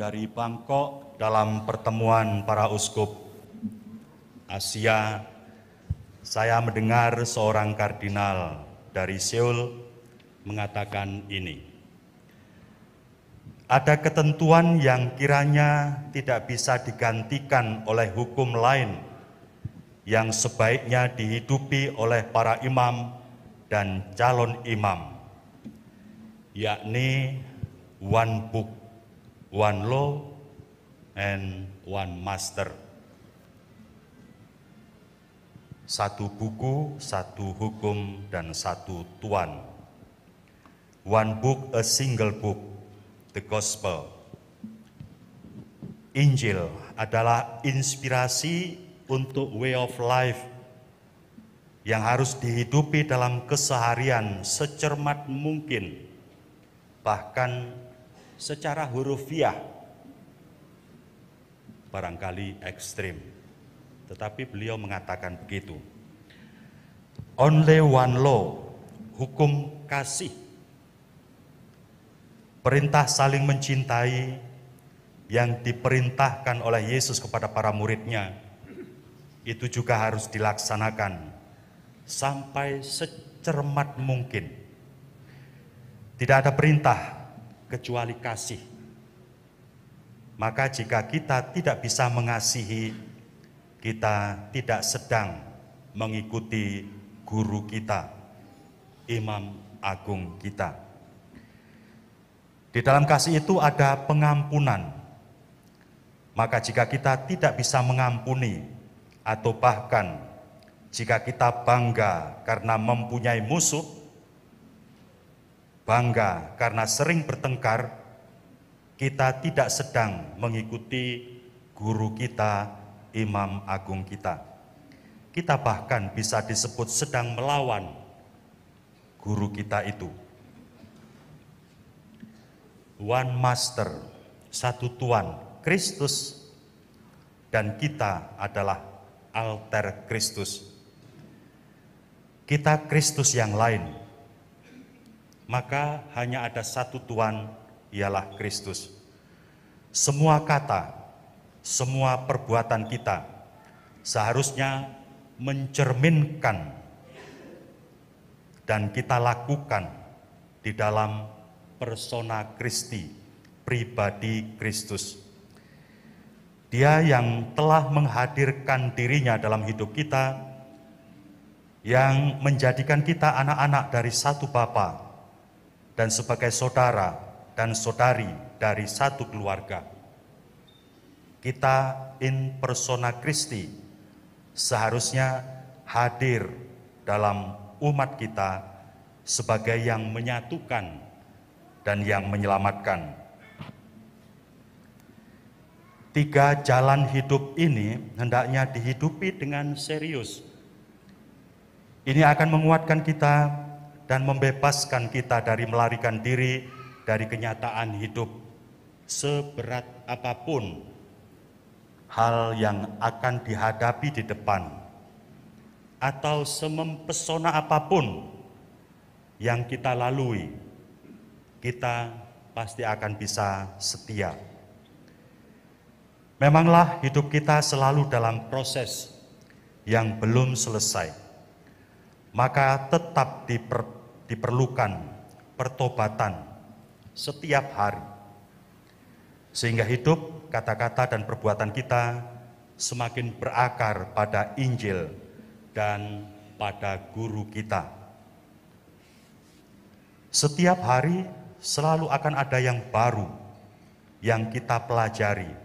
dari Bangkok dalam pertemuan para uskup Asia, saya mendengar seorang kardinal dari Seoul mengatakan ini. Ada ketentuan yang kiranya tidak bisa digantikan oleh hukum lain yang sebaiknya dihidupi oleh para imam dan calon imam, yakni one book, one law, and one master. Satu buku, satu hukum, dan satu tuan. One book, a single book, the gospel. Injil adalah inspirasi untuk way of life yang harus dihidupi dalam keseharian secermat mungkin, bahkan secara hurufiah barangkali ekstrim, tetapi beliau mengatakan begitu. Only one law, hukum kasih, perintah saling mencintai yang diperintahkan oleh Yesus kepada para muridnya, itu juga harus dilaksanakan sampai secermat mungkin. Tidak ada perintah kecuali kasih. Maka jika kita tidak bisa mengasihi, kita tidak sedang mengikuti guru kita, imam agung kita. Di dalam kasih itu ada pengampunan. Maka jika kita tidak bisa mengampuni, atau bahkan jika kita bangga karena mempunyai musuh, bangga karena sering bertengkar, kita tidak sedang mengikuti guru kita, imam agung kita. Kita bahkan bisa disebut sedang melawan guru kita itu. One master, satu tuan, Kristus, dan kita adalah alter Kristus. Kita Kristus yang lain, maka hanya ada satu Tuhan, ialah Kristus. Semua kata, semua perbuatan kita seharusnya mencerminkan dan kita lakukan di dalam persona Kristi, pribadi Kristus. Dia yang telah menghadirkan dirinya dalam hidup kita, yang menjadikan kita anak-anak dari satu Bapa dan sebagai saudara dan saudari dari satu keluarga. Kita in persona Christi seharusnya hadir dalam umat kita sebagai yang menyatukan dan yang menyelamatkan. Tiga jalan hidup ini hendaknya dihidupi dengan serius. Ini akan menguatkan kita dan membebaskan kita dari melarikan diri dari kenyataan hidup, seberat apapun hal yang akan dihadapi di depan, atau semempesona apapun yang kita lalui, kita pasti akan bisa setia. Memanglah hidup kita selalu dalam proses yang belum selesai, maka tetap diperlukan pertobatan setiap hari, sehingga hidup, kata-kata, dan perbuatan kita semakin berakar pada Injil dan pada guru kita. Setiap hari selalu akan ada yang baru yang kita pelajari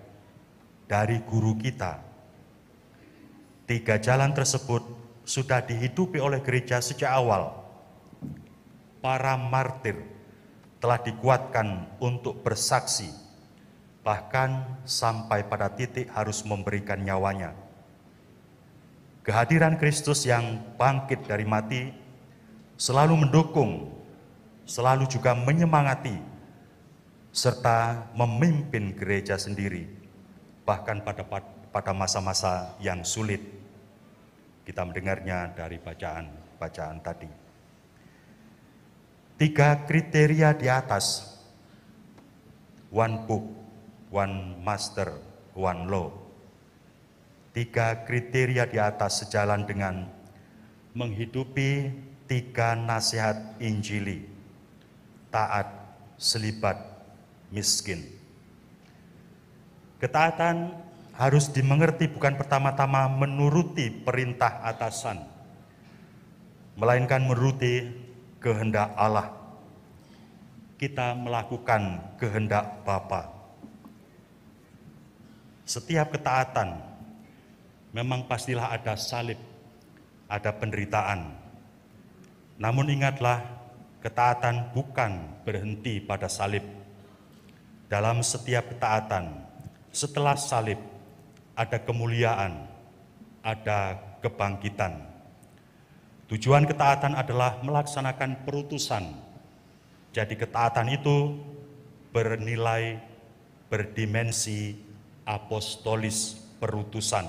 dari guru kita. Tiga jalan tersebut sudah dihidupi oleh gereja sejak awal. Para martir telah dikuatkan untuk bersaksi, bahkan sampai pada titik harus memberikan nyawanya. Kehadiran Kristus yang bangkit dari mati selalu mendukung, selalu juga menyemangati, serta memimpin gereja sendiri. Bahkan pada masa-masa yang sulit, kita mendengarnya dari bacaan tadi. Tiga kriteria di atas, one book, one master, one law. 3 kriteria di atas sejalan dengan menghidupi 3 nasihat Injili: taat, selibat, miskin. Ketaatan harus dimengerti bukan pertama-tama menuruti perintah atasan, melainkan menuruti kehendak Allah. Kita melakukan kehendak Bapa. Setiap ketaatan memang pastilah ada salib, ada penderitaan. Namun ingatlah, ketaatan bukan berhenti pada salib. Dalam setiap ketaatan, setelah salib, ada kemuliaan, ada kebangkitan. Tujuan ketaatan adalah melaksanakan perutusan. Jadi ketaatan itu bernilai, berdimensi apostolis, perutusan.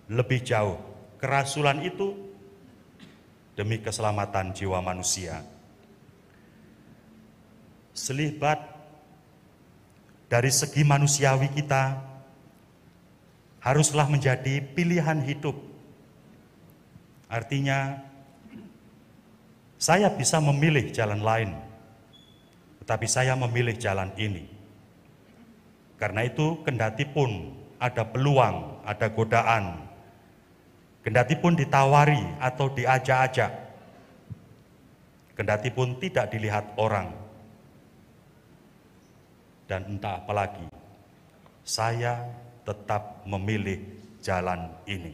Lebih jauh, kerasulan itu demi keselamatan jiwa manusia. Selibat dari segi manusiawi kita haruslah menjadi pilihan hidup. Artinya, saya bisa memilih jalan lain, tetapi saya memilih jalan ini. Karena itu, kendati pun ada peluang, ada godaan, kendati pun ditawari atau diajak-ajak, kendati pun tidak dilihat orang, dan entah apalagi, saya tetap memilih jalan ini.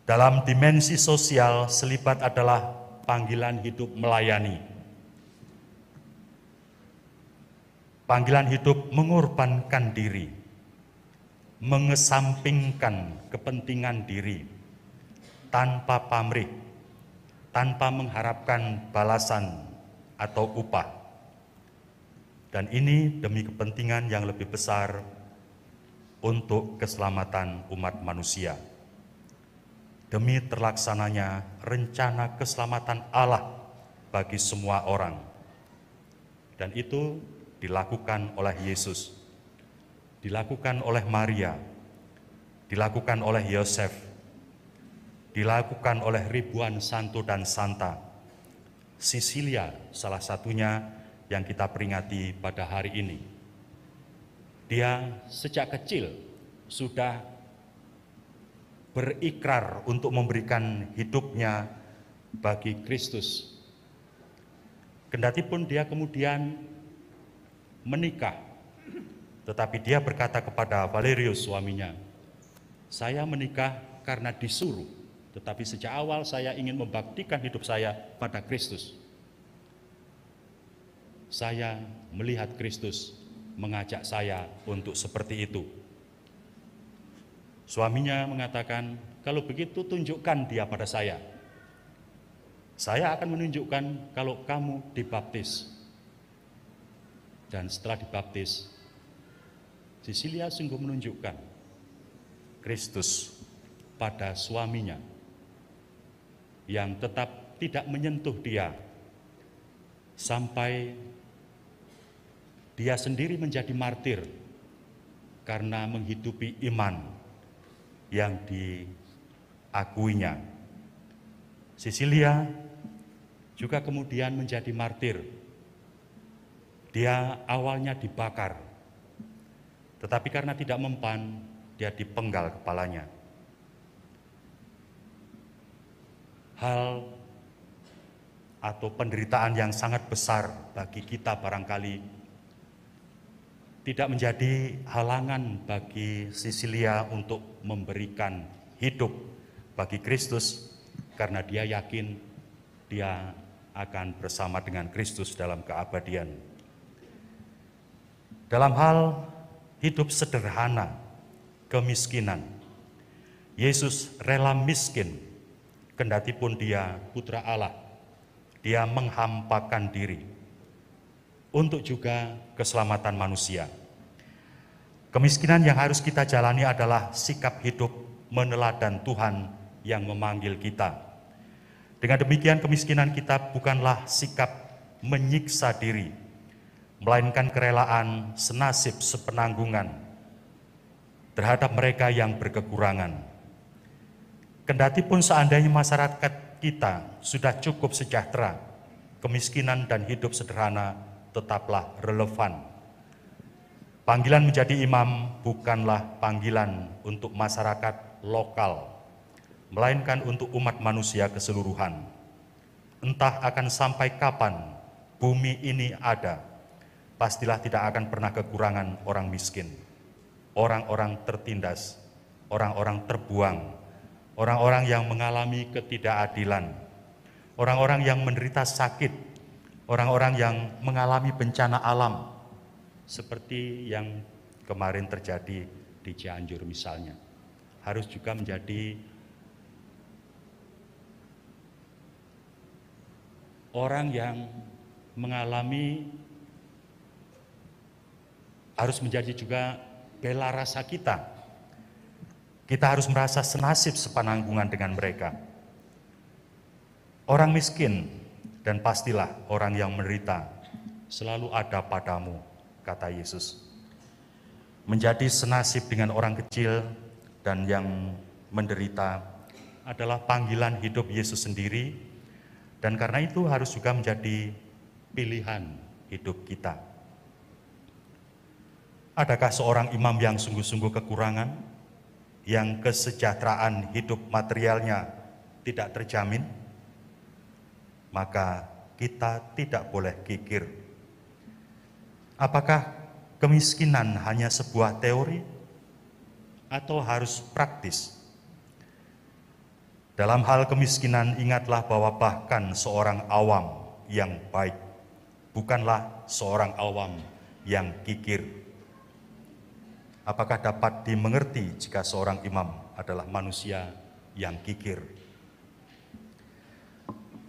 Dalam dimensi sosial, selibat adalah panggilan hidup melayani. Panggilan hidup mengorbankan diri, mengesampingkan kepentingan diri, tanpa pamrih, tanpa mengharapkan balasan atau upah. Dan ini demi kepentingan yang lebih besar untuk keselamatan umat manusia. Demi terlaksananya rencana keselamatan Allah bagi semua orang. Dan itu dilakukan oleh Yesus, dilakukan oleh Maria, dilakukan oleh Yosef, dilakukan oleh ribuan santo dan santa. Sisilia salah satunya yang kita peringati pada hari ini. Dia sejak kecil sudah berikrar untuk memberikan hidupnya bagi Kristus. Kendati pun dia kemudian menikah, tetapi dia berkata kepada Valerius suaminya, "Saya menikah karena disuruh, tetapi sejak awal saya ingin membaktikan hidup saya pada Kristus. Saya melihat Kristus mengajak saya untuk seperti itu." Suaminya mengatakan, "Kalau begitu tunjukkan dia pada saya. Saya akan menunjukkan kalau kamu dibaptis." Dan setelah dibaptis, Sisilia sungguh menunjukkan Kristus pada suaminya yang tetap tidak menyentuh dia sampai dia sendiri menjadi martir karena menghidupi iman yang diakuinya. Sisilia juga kemudian menjadi martir. Dia awalnya dibakar, tetapi karena tidak mempan, dia dipenggal kepalanya. Hal atau penderitaan yang sangat besar bagi kita barangkali tidak menjadi halangan bagi Sisilia untuk memberikan hidup bagi Kristus, karena dia yakin dia akan bersama dengan Kristus dalam keabadian. Dalam hal hidup sederhana, kemiskinan, Yesus rela miskin, kendati pun dia putra Allah. Dia menghampakan diri untuk juga keselamatan manusia. Kemiskinan yang harus kita jalani adalah sikap hidup meneladan Tuhan yang memanggil kita. Dengan demikian, kemiskinan kita bukanlah sikap menyiksa diri, melainkan kerelaan senasib sepenanggungan terhadap mereka yang berkekurangan. Kendati pun seandainya masyarakat kita sudah cukup sejahtera, kemiskinan dan hidup sederhana tetaplah relevan. Panggilan menjadi imam bukanlah panggilan untuk masyarakat lokal, melainkan untuk umat manusia keseluruhan. Entah akan sampai kapan bumi ini ada, pastilah tidak akan pernah kekurangan orang miskin, orang-orang tertindas, orang-orang terbuang, orang-orang yang mengalami ketidakadilan, orang-orang yang menderita sakit, orang-orang yang mengalami bencana alam, seperti yang kemarin terjadi di Cianjur misalnya. Harus juga menjadi orang yang mengalami, harus menjadi juga bela rasa kita. Kita harus merasa senasib sepananggungan dengan mereka. Orang miskin dan pastilah orang yang menderita selalu ada padamu, kata Yesus. Menjadi senasib dengan orang kecil dan yang menderita adalah panggilan hidup Yesus sendiri, dan karena itu harus juga menjadi pilihan hidup kita. Adakah seorang imam yang sungguh-sungguh kekurangan, yang kesejahteraan hidup materialnya tidak terjamin? Maka kita tidak boleh kikir. Apakah kemiskinan hanya sebuah teori atau harus praktis? Dalam hal kemiskinan, ingatlah bahwa bahkan seorang awam yang baik bukanlah seorang awam yang kikir. Apakah dapat dimengerti jika seorang imam adalah manusia yang kikir?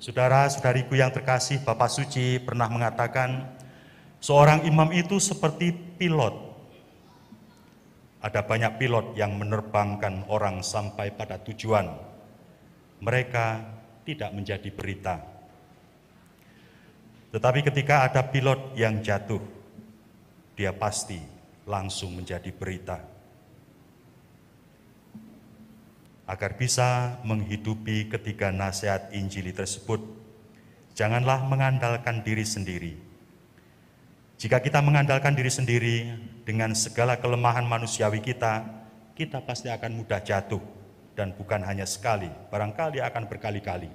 Saudara-saudariku yang terkasih, Bapak Suci pernah mengatakan, seorang imam itu seperti pilot. Ada banyak pilot yang menerbangkan orang sampai pada tujuan. Mereka tidak menjadi berita. Tetapi ketika ada pilot yang jatuh, dia pasti langsung menjadi berita. Agar bisa menghidupi ketiga nasihat Injili tersebut, janganlah mengandalkan diri sendiri. Jika kita mengandalkan diri sendiri dengan segala kelemahan manusiawi kita, kita pasti akan mudah jatuh, dan bukan hanya sekali, barangkali akan berkali-kali.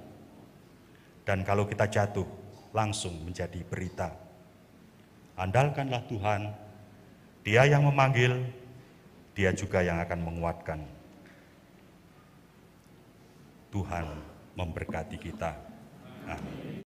Dan kalau kita jatuh, langsung menjadi berita. Andalkanlah Tuhan, Dia yang memanggil, Dia juga yang akan menguatkan. Tuhan memberkati kita. Amin.